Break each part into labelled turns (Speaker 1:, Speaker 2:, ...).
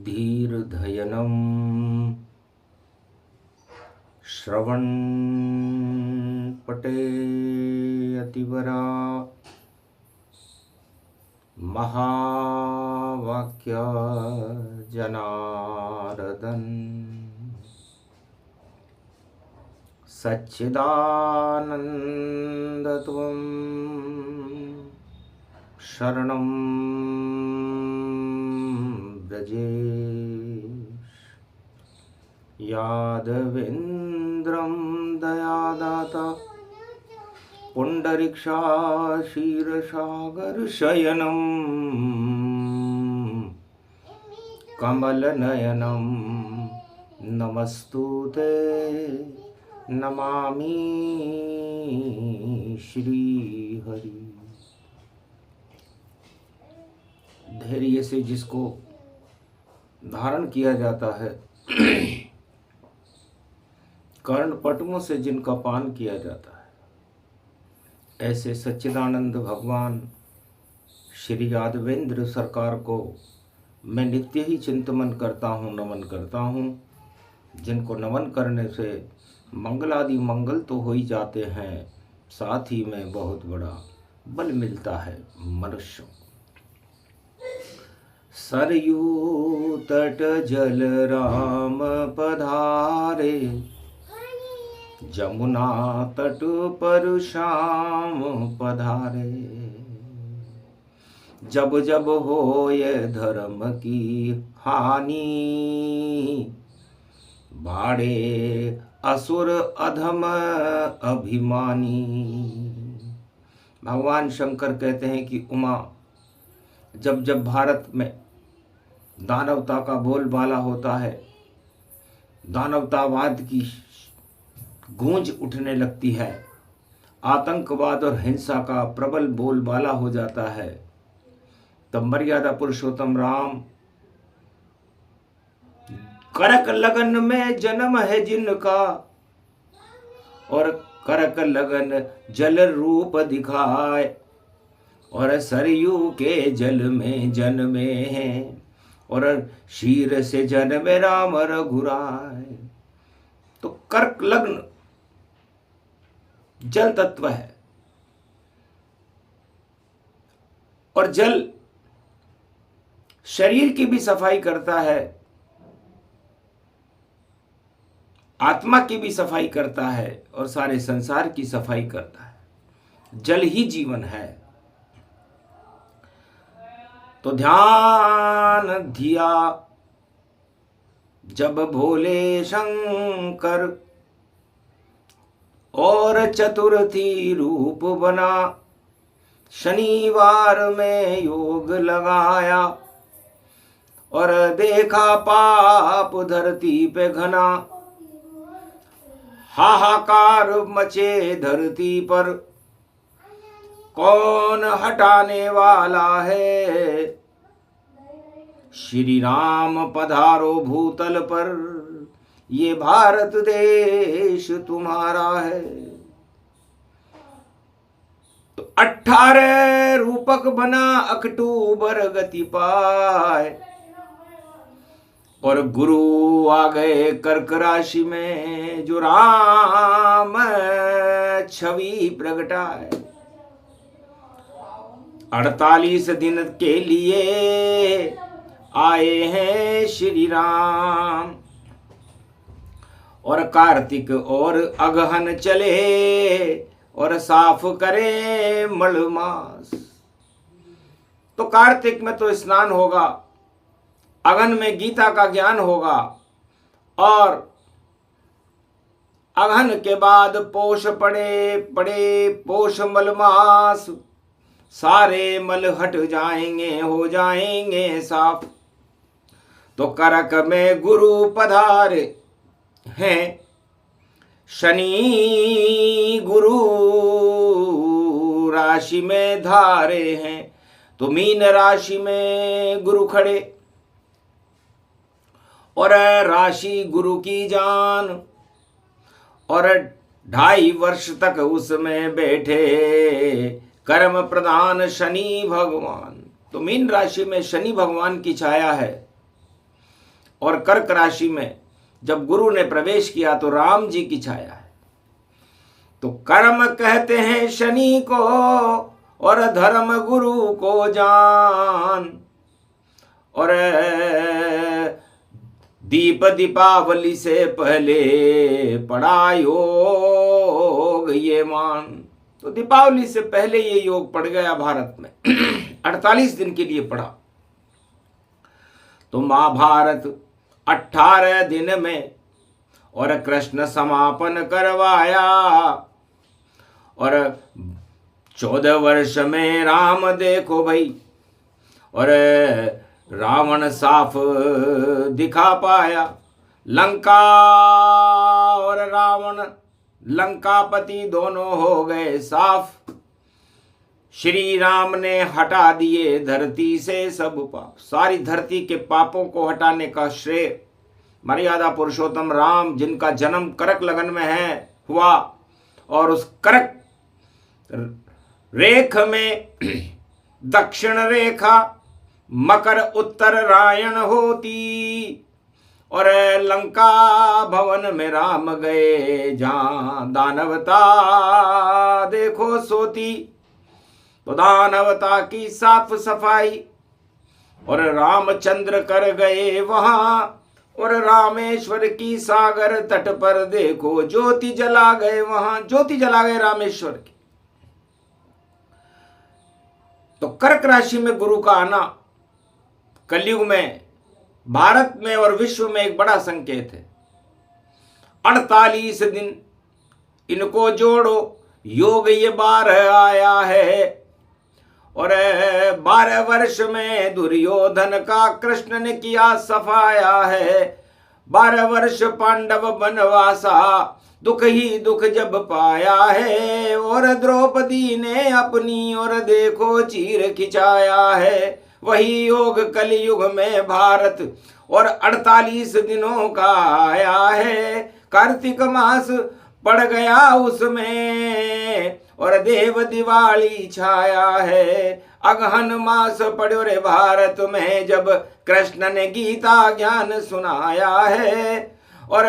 Speaker 1: धीर्धयनं श्रवणपटेऽतिवरा महावाक्य जनार्दन सच्चिदानन्दत्वं शरणं व्रजेश यादवेन्द्रं दयादाता पुण्डरीक्षाक्षीरसागरशयनं कमलनयनं नमस्तुते नमामि श्रीहरि। धैर्य से जिसको धारण किया जाता है, कर्णपटुओं से जिनका पान किया जाता है, ऐसे सच्चिदानंद भगवान श्री यादवेंद्र सरकार को मैं नित्य ही चिंतन करता हूँ, नमन करता हूँ। जिनको नमन करने से मंगलादि मंगल तो हो ही जाते हैं, साथ ही में बहुत बड़ा बल मिलता है मनुष्य। सरयू तट जल राम पधारे, जमुना तट पर श्याम पधारे। जब जब होए धर्म की हानि, बाड़े असुर अधम अभिमानी। भगवान शंकर कहते हैं कि उमा, जब जब भारत में दानवता का बोलबाला होता है, दानवतावाद की गूंज उठने लगती है, आतंकवाद और हिंसा का प्रबल बोलबाला हो जाता है, तब मर्यादा पुरुषोत्तम राम करक लगन में जन्म है जिनका, और करक लगन जल रूप दिखाए, और सरयू के जल में जन्मे हैं, और शीर से जन्मे राम रघुराय। तो कर्क लग्न जल तत्व है, और जल शरीर की भी सफाई करता है, आत्मा की भी सफाई करता है, और सारे संसार की सफाई करता है। जल ही जीवन है। तो ध्यान दिया जब भोले शंकर, और चतुर्थी रूप बना, शनिवार में योग लगाया, और देखा पाप धरती पे घना, हाहाकार मचे धरती पर, कौन हटाने वाला है। श्री राम पधारो भूतल पर, ये भारत देश तुम्हारा है। तो 18 रूपक बना अक्टूबर गति पाए, और गुरु आ गए कर्क राशि में, जो राम छवि प्रगटाए। 48 दिन के लिए आए हैं श्री राम, और कार्तिक और अगहन चले, और साफ करे मल मास। तो कार्तिक में तो स्नान होगा, अगन में गीता का ज्ञान होगा, और अगहन के बाद पोष पड़े पोष मल मास, सारे मल हट जाएंगे, हो जाएंगे साफ। तो करक में गुरु पधारे हैं, शनि गुरु राशि में धारे हैं। तो मीन राशि में गुरु खड़े, और राशि गुरु की जान, और 2.5 वर्ष तक उसमें बैठे कर्म प्रधान शनि भगवान। तो मीन राशि में शनि भगवान की छाया है, और कर्क राशि में जब गुरु ने प्रवेश किया तो राम जी की छाया है। तो कर्म कहते हैं शनि को और धर्म गुरु को जान। और दीपावली से पहले पड़ा योग ये मान। तो दीपावली से पहले ये योग पड़ गया भारत में 48 दिन के लिए पड़ा। तो महाभारत 18 दिन में और कृष्ण समापन करवाया। और 14 वर्ष में राम देखो भाई, और रावण साफ दिखा पाया। लंका और रावण लंकापति दोनों हो गए साफ। श्री राम ने हटा दिए धरती से सब पाप। सारी धरती के पापों को हटाने का श्रेय मर्यादा पुरुषोत्तम राम, जिनका जन्म कर्क लगन में है हुआ, और उस कर्क रेख में दक्षिण रेखा मकर उत्तरायण होती। और लंका भवन में राम गए जहां दानवता देखो सोती। तो दानवता की साफ सफाई और रामचंद्र कर गए वहां। और रामेश्वर की सागर तट पर देखो ज्योति जला गए वहां, ज्योति जला गए रामेश्वर की। तो कर्क राशि में गुरु का आना कलयुग में भारत में और विश्व में एक बड़ा संकेत है। 48 दिन इनको जोड़ो, योग ये 12 आया है। और 12 वर्ष में दुर्योधन का कृष्ण ने किया सफाया है। 12 वर्ष पांडव बनवासा, दुख ही दुख जब पाया है। और द्रौपदी ने अपनी और देखो चीर खिंचाया है। वही योग कलयुग में भारत और 48 दिनों का आया है। कार्तिक मास पड़ गया उसमें और देव दिवाली छाया है। अगहन मास पड़ो रे भारत में जब कृष्ण ने गीता ज्ञान सुनाया है। और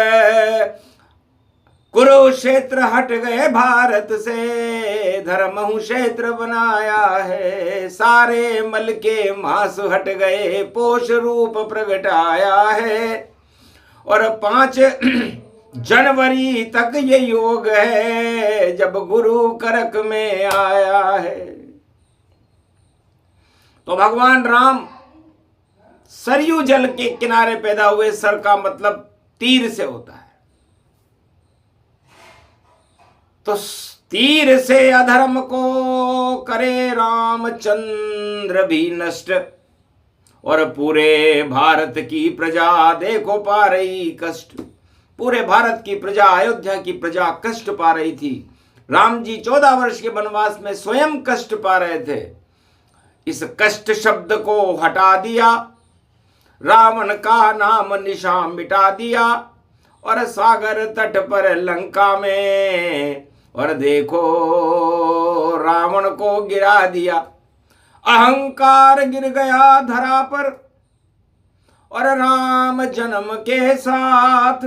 Speaker 1: कुरुक्षेत्र हट गए भारत से, धर्म क्षेत्र बनाया है। सारे मल के मास हट गए, पोष रूप प्रगटाया है। और 5 जनवरी तक ये योग है जब गुरु कर्क में आया है। तो भगवान राम सरयू जल के किनारे पैदा हुए। सर का मतलब तीर से होता है। तो तीर से अधर्म को करे रामचंद्र भी नष्ट। और पूरे भारत की प्रजा देखो पा रही कष्ट। पूरे भारत की प्रजा, अयोध्या की प्रजा कष्ट पा रही थी। राम जी 14 वर्ष के वनवास में स्वयं कष्ट पा रहे थे। इस कष्ट शब्द को हटा दिया, रावण का नाम निशान मिटा दिया। और सागर तट पर लंका में और देखो रावण को गिरा दिया। अहंकार गिर गया धरा पर और राम जन्म के साथ।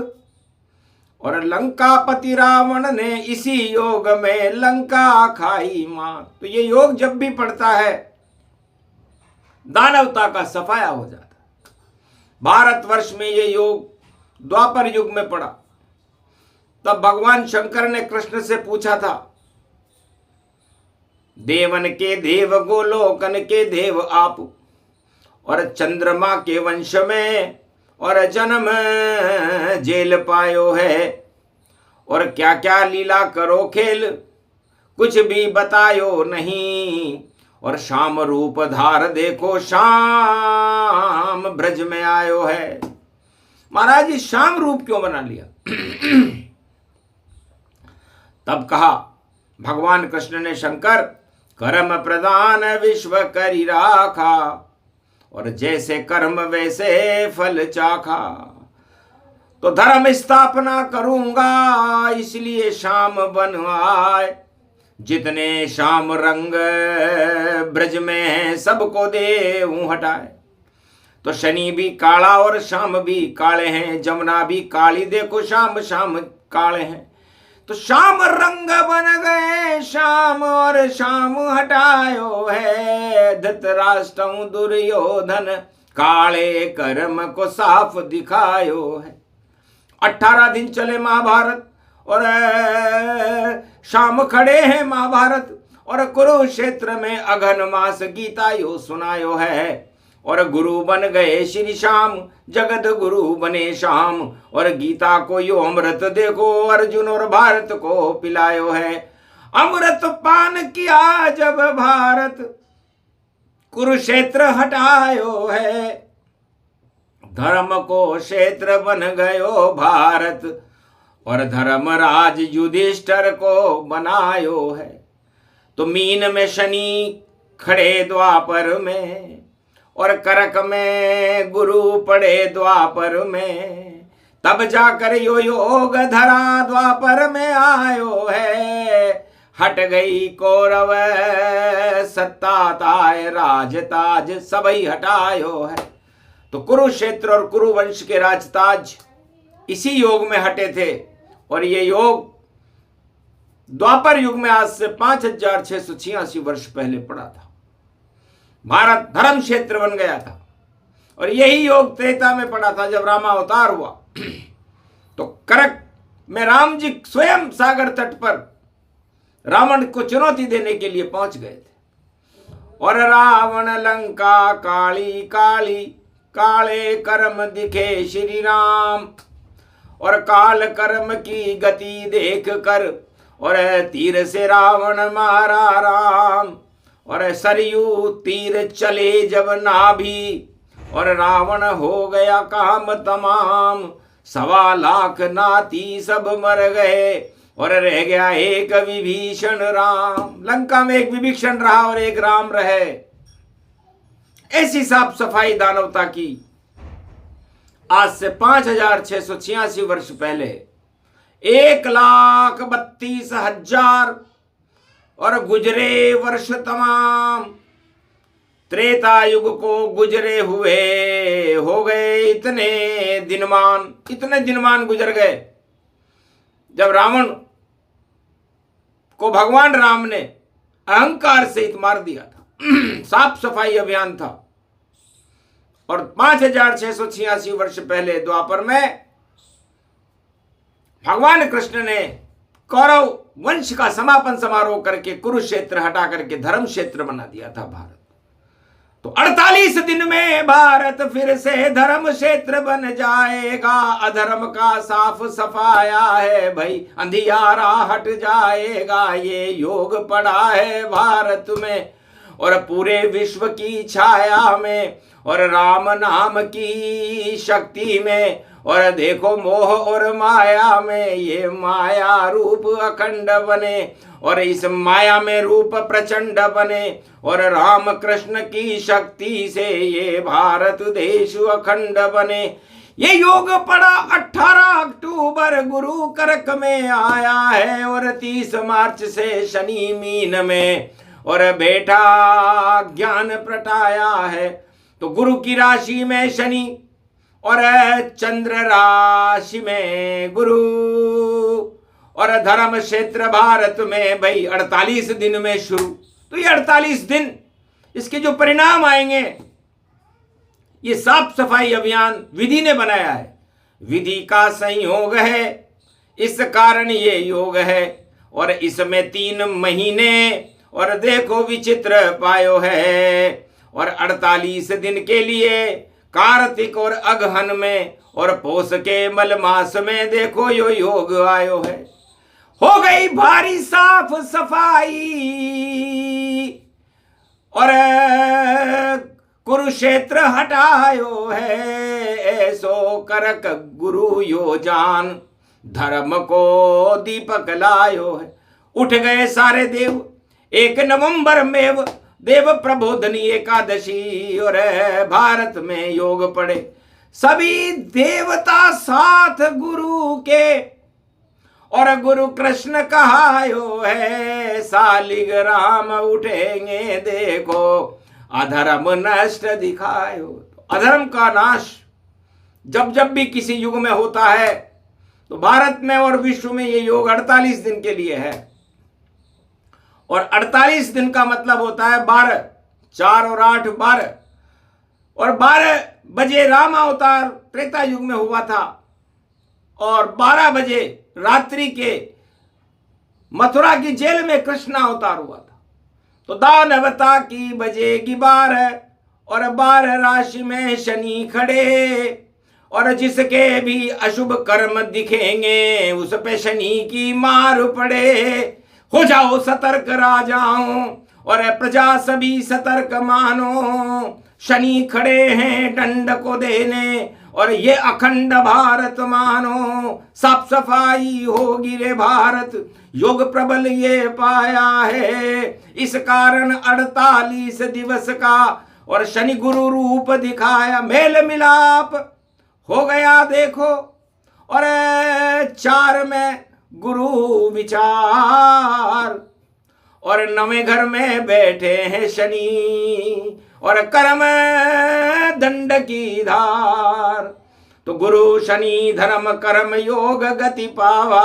Speaker 1: और लंकापति रावण ने इसी योग में लंका खाई मात। तो ये योग जब भी पड़ता है दानवता का सफाया हो जाता है। भारतवर्ष में ये योग द्वापर युग में पड़ा। तब भगवान शंकर ने कृष्ण से पूछा था, देवन के देव गोलोकन के देव आप, और चंद्रमा के वंश में और जन्म जेल पायो है। और क्या क्या लीला करो खेल कुछ भी बतायो नहीं। और श्याम रूप धार देखो श्याम ब्रज में आयो है। महाराज जी श्याम रूप क्यों बना लिया? तब कहा भगवान कृष्ण ने, शंकर कर्म प्रदान विश्व करी राखा। और जैसे कर्म वैसे फल चाखा। तो धर्म स्थापना करूंगा इसलिए श्याम बन आए। जितने श्याम रंग ब्रज में हैं सबको देऊं हटाए। तो शनि भी काला और शाम भी काले हैं, जमुना भी काली देखो शाम शाम काले हैं। तो शाम रंग बन गए शाम और शाम हटायो है, धृतराष्ट्र दुर्योधन काले कर्म को साफ दिखायो है। 18 दिन चले महाभारत और शाम खड़े हैं महाभारत, और कुरुक्षेत्र में अघन मास गीता यो सुनायो है। और गुरु बन गए श्री श्याम, जगत गुरु बने श्याम, और गीता को यो अमृत देखो अर्जुन और भारत को पिलायो है। अमृत पान किया जब भारत कुरुक्षेत्र हटायो है, धर्म को क्षेत्र बन गयो भारत, और धर्मराज युधिष्ठिर को बनायो है। तो मीन में शनि खड़े द्वापर में, और करक में गुरु पड़े द्वापर में, तब जाकर यो योग धरा द्वापर में आयो है। हट गई कौरव सत्ता ताय राजताज सबई हटायो है। तो कुरुक्षेत्र और कुरुवंश के राजताज इसी योग में हटे थे, और ये योग द्वापर युग में आज से 5686 वर्ष पहले पड़ा था। भारत धर्म क्षेत्र बन गया था, और यही योग त्रेता में पड़ा था जब रामावतार हुआ। तो करक में राम जी स्वयं सागर तट पर रावण को चुनौती देने के लिए पहुंच गए थे। और रावण लंका काली काली, काले कर्म दिखे श्री राम, और काल कर्म की गति देख कर और तीर से रावण मारा राम। और सरयू तीर चले जब नाभि, और रावण हो गया काम तमाम। 1.25 लाख नाती सब मर गए, और रह गया एक विभीषण राम। लंका में एक विभीषण रहा और एक राम रहे। ऐसी साफ सफाई दानवता की आज से 5686 वर्ष पहले 1,32,000 और गुजरे वर्ष तमाम, त्रेता युग को गुजरे हुए हो गए इतने दिनमान गुजर गए, जब रावण को भगवान राम ने अहंकार सहित मार दिया था। साफ सफाई अभियान था। और 5686 वर्ष पहले द्वापर में भगवान कृष्ण ने कौरव वंश का समापन समारोह करके कुरुक्षेत्र हटा करके धर्म क्षेत्र बना दिया था भारत। तो 48 दिन में भारत फिर से धर्म क्षेत्र बन जाएगा। अधर्म का साफ सफाया है भाई, अंधियारा हट जाएगा। ये योग पड़ा है भारत में और पूरे विश्व की छाया में, और राम नाम की शक्ति में, और देखो मोह और माया में ये माया रूप अखंड बने, और इस माया में रूप प्रचंड बने, और राम कृष्ण की शक्ति से ये भारत देश अखंड बने। ये योग पड़ा 18 अक्टूबर गुरु करक में आया है, और 30 मार्च से शनि मीन में और बेटा ज्ञान प्रटाया है। तो गुरु की राशि में शनि और चंद्र राशि में गुरु, और धर्म क्षेत्र भारत में भाई 48 दिन में शुरू। तो ये 48 दिन इसके जो परिणाम आएंगे, ये साफ सफाई अभियान विधि ने बनाया है। विधि का संयोग है, इस कारण ये योग है। और इसमें 3 महीने और देखो विचित्र पायो है, और 48 दिन के लिए कार्तिक और अगहन में और पौष के मल मास में देखो यो योग आयो है। हो गई भारी साफ सफाई और कुरुक्षेत्र हटायो है। ऐसो करक गुरु यो जान, धर्म को दीपक लायो है। उठ गए सारे देव 1 नवंबर में देव प्रबोधनी एकादशी, और भारत में योग पड़े सभी देवता साथ गुरु के, और गुरु कृष्ण कहायो है। शालिग्राम उठेंगे देखो, अधर्म नष्ट दिखायो। अधर्म का नाश जब जब भी किसी युग में होता है तो भारत में और विश्व में ये योग 48 दिन के लिए है। और 48 दिन का मतलब होता है 12, 4 और 8 12, और 12 बजे राम अवतार त्रेता युग में हुआ था और 12 बजे रात्रि के मथुरा की जेल में कृष्ण अवतार हुआ था। तो दानवता की बजेगी 12 और 12 राशि में शनि खड़े, और जिसके भी अशुभ कर्म दिखेंगे उस पे शनि की मार पड़े। हो जाओ सतर्क राजाओं और प्रजा सभी सतर्क मानो, शनि खड़े हैं दंड को देने और ये अखंड भारत मानो। साफ सफाई होगी रे भारत, योग प्रबल ये पाया है, इस कारण 48 दिवस का और शनि गुरु रूप दिखाया। मेल मिलाप हो गया देखो, और 4 में गुरु विचार, और 9वें घर में बैठे हैं शनि और कर्म दंड की धार। तो गुरु शनि धर्म कर्म योग गति पावा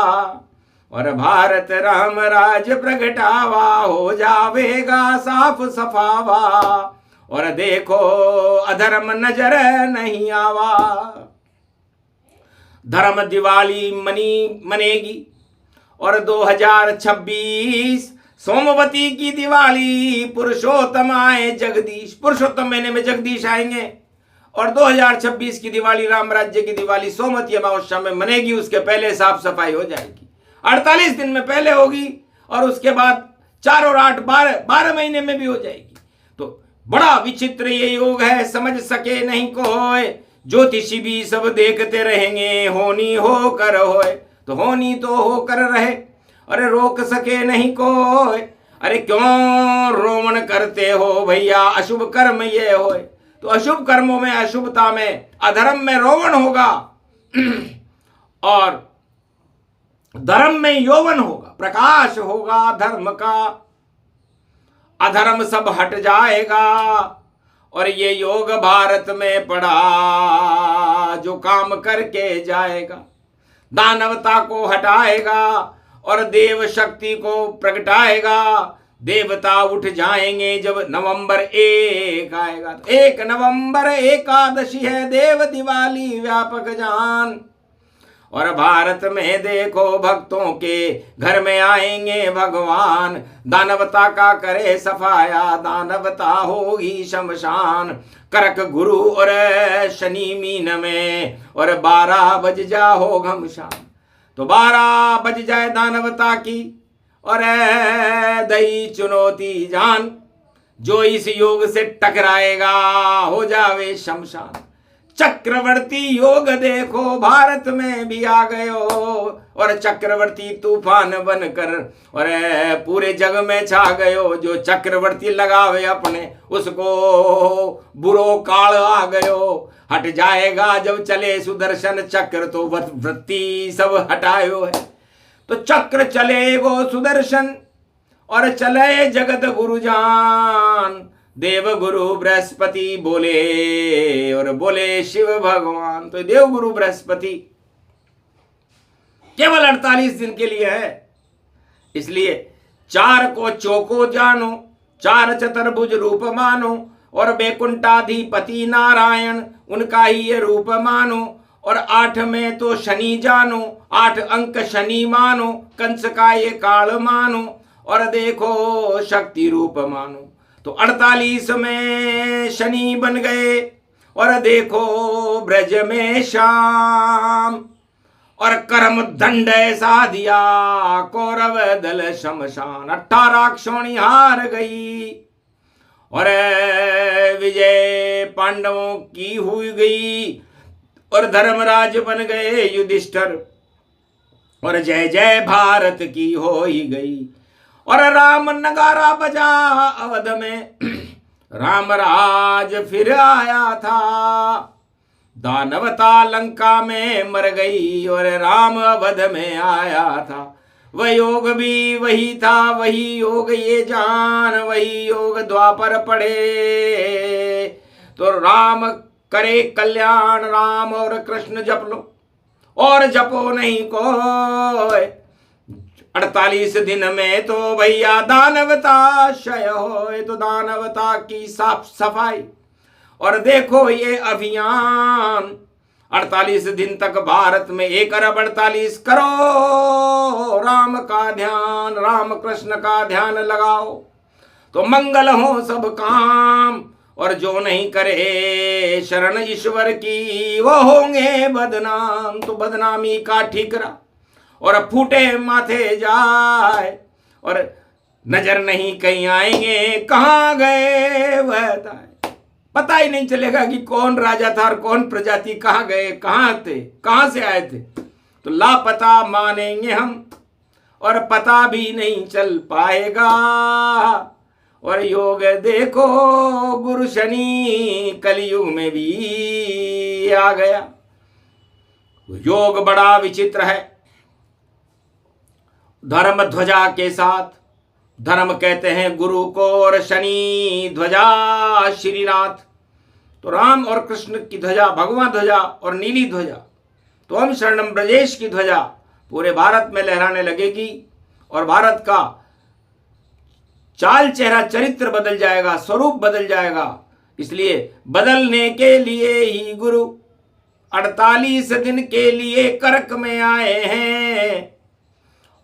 Speaker 1: और भारत राम राज प्रगटावा। हो जावेगा साफ सफावा और देखो अधर्म नजर नहीं आवा। धर्म दिवाली मनेगी और 2026 सोमवती की दिवाली, पुरुषोत्तम आए जगदीश, पुरुषोत्तम महीने में जगदीश आएंगे और 2026 की दिवाली राम राज्य की दिवाली सोमवती अमावस्या में मनेगी। उसके पहले साफ सफाई हो जाएगी, 48 दिन में पहले होगी और उसके बाद 4 और 8 12 महीने में भी हो जाएगी। तो बड़ा विचित्र ये योग है, समझ सके नहीं कोई, ज्योतिषी भी सब देखते रहेंगे। होनी होकर होए तो होनी तो होकर रहे, अरे रोक सके नहीं कोई। अरे क्यों रोमन करते हो भैया, अशुभ कर्म ये होए। तो अशुभ कर्मों में, अशुभता में, अधर्म में रोवन होगा और धर्म में यौवन होगा, प्रकाश होगा धर्म का। अधर्म सब हट जाएगा और ये योग भारत में पड़ा जो काम करके जाएगा। दानवता को हटाएगा और देव शक्ति को प्रगटाएगा। देवता उठ जाएंगे जब नवंबर 1 आएगा। तो 1 नवंबर एकादशी है, देव दिवाली व्यापक जान। और भारत में देखो भक्तों के घर में आएंगे भगवान। दानवता का करे सफाया, दानवता होगी शमशान। करक गुरु और शनि मीन में और 12 बज जाओ घमशान। तो 12 बज जाए दानवता की और दई चुनौती जान। जो इस योग से टकराएगा हो जावे शमशान। चक्रवर्ती योग देखो भारत में भी आ गयो और चक्रवर्ती तूफान बनकर और पूरे जग में छा गयो। जो चक्रवर्ती लगावे अपने उसको बुरो काल आ गयो। हट जाएगा जब चले सुदर्शन चक्र, तो वृत्ति सब हटायो है। तो चक्र चलेगो सुदर्शन और चले जगत गुरु जान। देव गुरु बृहस्पति बोले और बोले शिव भगवान। तो देव गुरु बृहस्पति केवल 48 दिन के लिए है, इसलिए 4 को चौको जानो, 4 चतुर्भुज रूप मानो और बैकुंठाधिपति नारायण उनका ही ये रूप मानो। और 8 में तो शनि जानो, 8 अंक शनि मानो, कंस का ये काल मानो और देखो शक्ति रूप मानो। तो 48 में शनि बन गए और देखो ब्रज में शाम और कर्म दंड ऐसा दिया कौरव दल शमशान। 18 क्षोणी हार गई और विजय पांडवों की हुई गई और धर्मराज बन गए युधिष्ठिर और जय जय भारत की हो ही गई। और राम नगारा बजा अवध में, राम राज फिर आया था। दानवता लंका में मर गई और राम अवध में आया था। वह योग भी वही था, वही योग ये जान, वही योग द्वापर पड़े। तो राम करे कल्याण राम और कृष्ण जप लो और जपो नहीं कोई। 48 दिन में तो भैया दानवता क्षय होए। तो दानवता की साफ सफाई और देखो ये अभियान 48 दिन तक भारत में 1 अरब 48 करो राम का ध्यान, राम कृष्ण का ध्यान लगाओ तो मंगल हो सब काम। और जो नहीं करे शरण ईश्वर की वो होंगे बदनाम। तो बदनामी का ठीकरा और फूटे माथे जाए और नजर नहीं कहीं आएंगे कहाँ गए वह ताए। पता ही नहीं चलेगा कि कौन राजा था और कौन प्रजाति कहाँ गए, कहाँ थे, कहाँ से आए थे। तो लापता मानेंगे हम और पता भी नहीं चल पाएगा। और योग देखो गुरु शनि कलयुग में भी आ गया। योग बड़ा विचित्र है। धर्म ध्वजा के साथ, धर्म कहते हैं गुरु को और शनि ध्वजा श्रीनाथ। तो राम और कृष्ण की ध्वजा भगवा ध्वजा और नीली ध्वजा, तो हम शरणम ब्रजेश की ध्वजा पूरे भारत में लहराने लगेगी और भारत का चाल चेहरा चरित्र बदल जाएगा, स्वरूप बदल जाएगा। इसलिए बदलने के लिए ही गुरु 48 दिन के लिए कर्क में आए हैं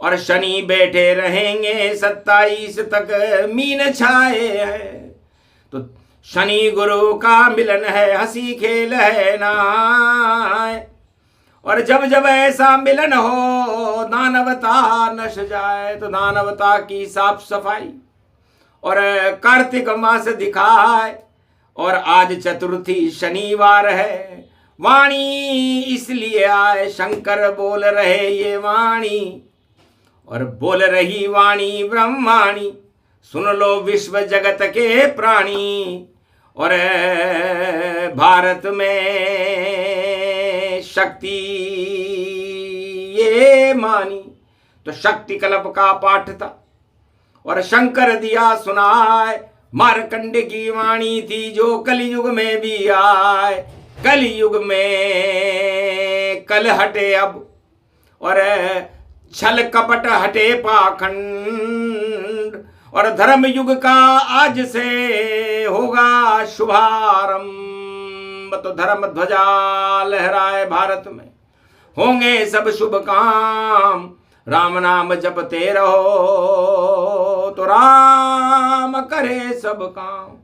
Speaker 1: और शनि बैठे रहेंगे 27 तक मीन छाए हैं। तो शनि गुरु का मिलन है, हंसी खेल है ना। और जब जब ऐसा मिलन हो दानवता नश जाए। तो दानवता की साफ सफाई और कार्तिक मास दिखाए। और आज चतुर्थी शनिवार है, वाणी इसलिए आए शंकर बोल रहे ये वाणी। और बोल रही वाणी ब्रह्माणी, सुन लो विश्व जगत के प्राणी। और भारत में शक्ति ये मानी। तो शक्ति कल्प का पाठ था और शंकर दिया सुनाए। मार्कंड की वाणी थी जो कलयुग में भी आए। कलयुग में कल हटे अब और छल कपट हटे पाखंड। और धर्म युग का आज से होगा शुभारंभ। तो धर्म ध्वजा लहराए भारत में, होंगे सब शुभ काम। राम नाम जपते रहो तो राम करे सब काम।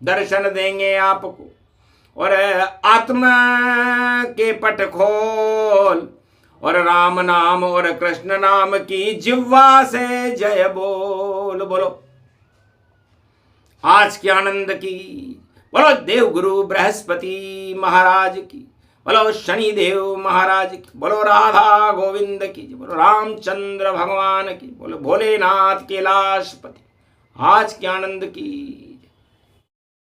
Speaker 1: दर्शन देंगे आपको और आत्मा के पट खोल। और राम नाम और कृष्ण नाम की जिह्वा से जय बोल। बोलो आज के आनंद की, बोलो देव गुरु बृहस्पति महाराज की, बोलो शनि देव महाराज की, बोलो राधा गोविंद की, बोलो रामचंद्र भगवान की, बोलो भोलेनाथ कैलाशपति। आज के आनंद की।